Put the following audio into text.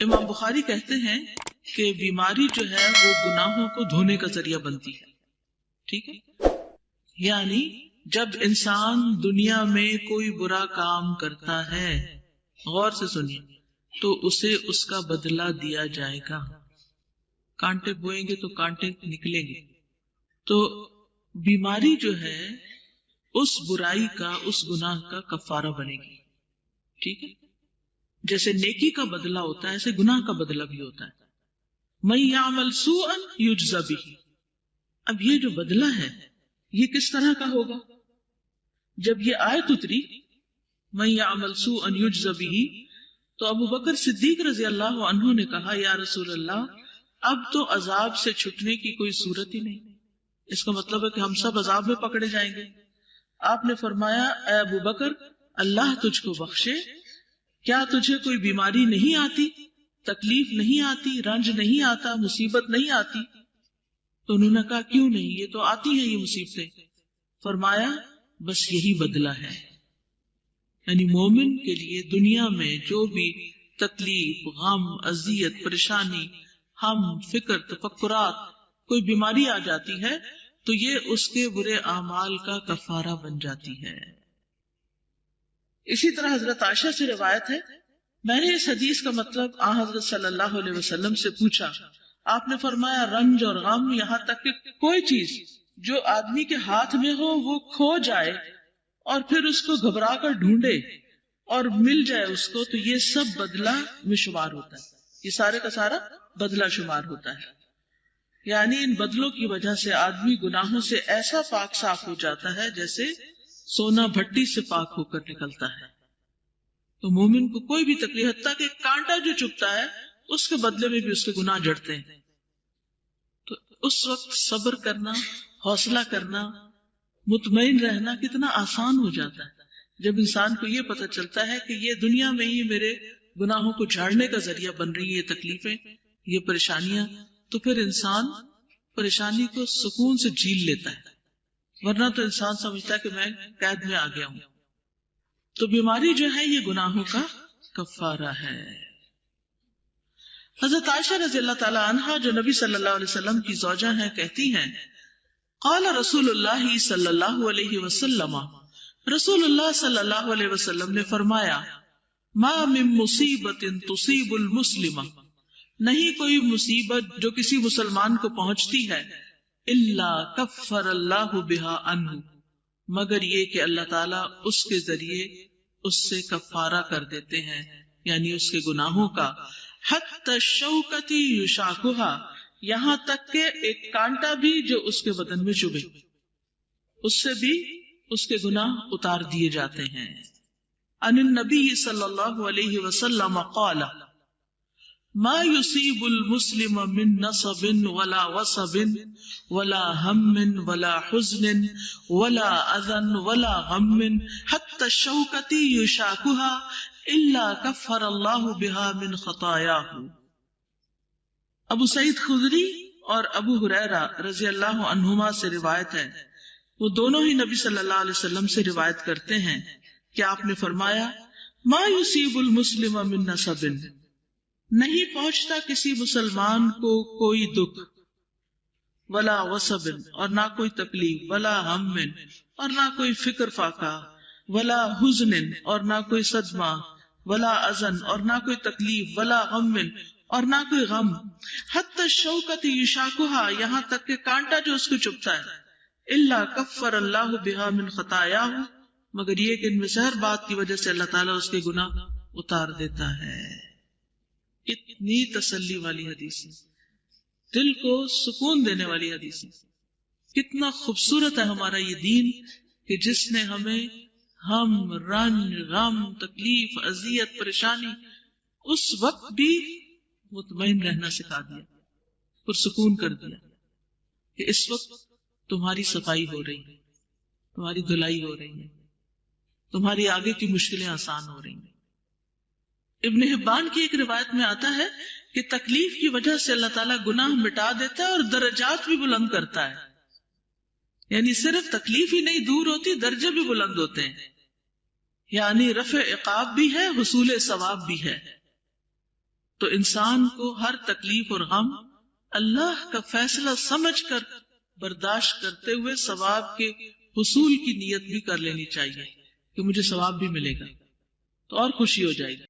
امام بخاری کہتے ہیں کہ بیماری جو ہے وہ گناہوں کو دھونے کا ذریعہ بنتی ہے. ٹھیک ہے، یعنی جب انسان دنیا میں کوئی برا کام کرتا ہے، غور سے سنیے، تو اسے اس کا بدلہ دیا جائے گا. کانٹے بوئیں گے تو کانٹے نکلیں گے. تو بیماری جو ہے اس برائی کا، اس گناہ کا کفارہ بنے گی. ٹھیک ہے، جیسے نیکی کا بدلہ ہوتا ہے ایسے گناہ کا بدلہ بھی ہوتا ہے. من یعمل سوءا یجزا بہ. اب یہ جو بدلہ ہے یہ کس طرح کا ہوگا؟ جب یہ آیت اتری من یعمل سوءا یجزا بہ، تو ابو بکر صدیق رضی اللہ عنہ نے کہا یا رسول اللہ، اب تو عذاب سے چھٹنے کی کوئی صورت ہی نہیں. اس کا مطلب ہے کہ ہم سب عذاب میں پکڑے جائیں گے. آپ نے فرمایا اے ابو بکر، اللہ تجھ کو بخشے، کیا تجھے کوئی بیماری نہیں آتی، تکلیف نہیں آتی، رنج نہیں آتا، مصیبت نہیں آتی؟ تو انہوں نے کہا کیوں نہیں، یہ تو آتی ہیں یہ مصیبتیں. فرمایا بس یہی بدلہ ہے. یعنی مومن کے لیے دنیا میں جو بھی تکلیف، غم، اذیت، پریشانی، ہم، فکر، تفکرات، کوئی بیماری آ جاتی ہے تو یہ اس کے برے اعمال کا کفارہ بن جاتی ہے. اسی طرح حضرت عائشہ سے روایت ہے، میں نے اس حدیث کا مطلب حضرت صلی اللہ علیہ وسلم سے پوچھا. آپ نے فرمایا رنج اور غم، یہاں تک کہ کوئی چیز جو آدمی کے ہاتھ میں ہو وہ کھو جائے اور پھر اس کو گھبرا کر ڈھونڈے اور مل جائے اس کو، تو یہ سب بدلہ میں شمار ہوتا ہے. یہ سارے کا سارا بدلہ شمار ہوتا ہے. یعنی ان بدلوں کی وجہ سے آدمی گناہوں سے ایسا پاک صاف ہو جاتا ہے جیسے سونا بھٹی سے پاک ہو کر نکلتا ہے. تو مومن کو کوئی بھی تکلیف، حتیٰ کہ کانٹا جو چبھتا ہے اس کے بدلے میں بھی اس کے گناہ جڑتے ہیں. تو اس وقت صبر کرنا، حوصلہ کرنا، مطمئن رہنا کتنا آسان ہو جاتا ہے جب انسان کو یہ پتہ چلتا ہے کہ یہ دنیا میں ہی میرے گناہوں کو جھاڑنے کا ذریعہ بن رہی ہے یہ تکلیفیں، یہ پریشانیاں. تو پھر انسان پریشانی کو سکون سے جھیل لیتا ہے، ورنہ تو انسان سمجھتا ہے کہ میں قید میں آ گیا ہوں. تو بیماری جو ہے یہ گناہوں کا کفارہ ہے. حضرت عائشہ رضی اللہ تعالی عنہا جو نبی صلی اللہ علیہ وسلم کی زوجہ ہیں کہتی ہیں قال رسول اللہ صلی اللہ علیہ وسلم، رسول اللہ صلی اللہ علیہ وسلم نے فرمایا ما من مصیبت تصیب المسلم، نہیں کوئی مصیبت جو کسی مسلمان کو پہنچتی ہے الا کفر اللہ بہا عنہ، مگر یہ کہ اللہ تعالیٰ اس کے ذریعے اس سے کفارہ کر دیتے ہیں، یعنی اس کے گناہوں کا. حتی الشوکۃ یشاکھها، یہاں تک کہ ایک کانٹا بھی جو اس کے بدن میں چبھے اس سے بھی اس کے گناہ اتار دیے جاتے ہیں. عن النبی صلی اللہ علیہ وسلم قال ما يصيب المسلم من نصب ولا وصب ولا هم ولا حزن ولا اذى ولا غم حتى الشوكة يشاكها الا كفر الله بها من خطاياه. ابو سعید خدری اور ابو ہریرہ رضی اللہ عنہما سے روایت ہے، وہ دونوں ہی نبی صلی اللہ علیہ وسلم سے روایت کرتے ہیں کہ آپ نے فرمایا ما يصيب المسلم من نصب، نہیں پہنچتا کسی مسلمان کو کوئی دکھ، ولا وصب، اور نہ کوئی تکلیف، ولا ہم، اور نہ کوئی فکر فاقہ، ولا حزن، اور نہ کوئی صدمہ، ولا اذن، اور نہ کوئی تکلیف، ولا غم، اور نہ کوئی غم. حتی الشوکۃ یشاکھها، یہاں تک کہ کانٹا جو اس کو چبھتا ہے، الا کفر اللہ بہا من خطایاہ، مگر یہ کہ ان میں سے ہر بات کی وجہ سے اللہ تعالیٰ اس کے گناہ اتار دیتا ہے. اتنی تسلی والی حدیث ہے، دل کو سکون دینے والی حدیث ہے. کتنا خوبصورت ہے ہمارا یہ دین کہ جس نے ہمیں ہم، رنج، غم، تکلیف، اذیت، پریشانی اس وقت بھی مطمئن رہنا سکھا دیا، پرسکون کر دیا کہ اس وقت تمہاری صفائی ہو رہی ہے، تمہاری دھلائی ہو رہی ہے، تمہاری آگے کی مشکلیں آسان ہو رہی ہیں. ابن حبان کی ایک روایت میں آتا ہے کہ تکلیف کی وجہ سے اللہ تعالیٰ گناہ مٹا دیتا ہے اور درجات بھی بلند کرتا ہے. یعنی صرف تکلیف ہی نہیں دور ہوتی، درجے بھی بلند ہوتے ہیں. یعنی رفع عقاب بھی ہے، حصول ثواب بھی ہے. تو انسان کو ہر تکلیف اور غم اللہ کا فیصلہ سمجھ کر برداشت کرتے ہوئے ثواب کے حصول کی نیت بھی کر لینی چاہیے کہ مجھے ثواب بھی ملے گا، تو اور خوشی ہو جائے گی۔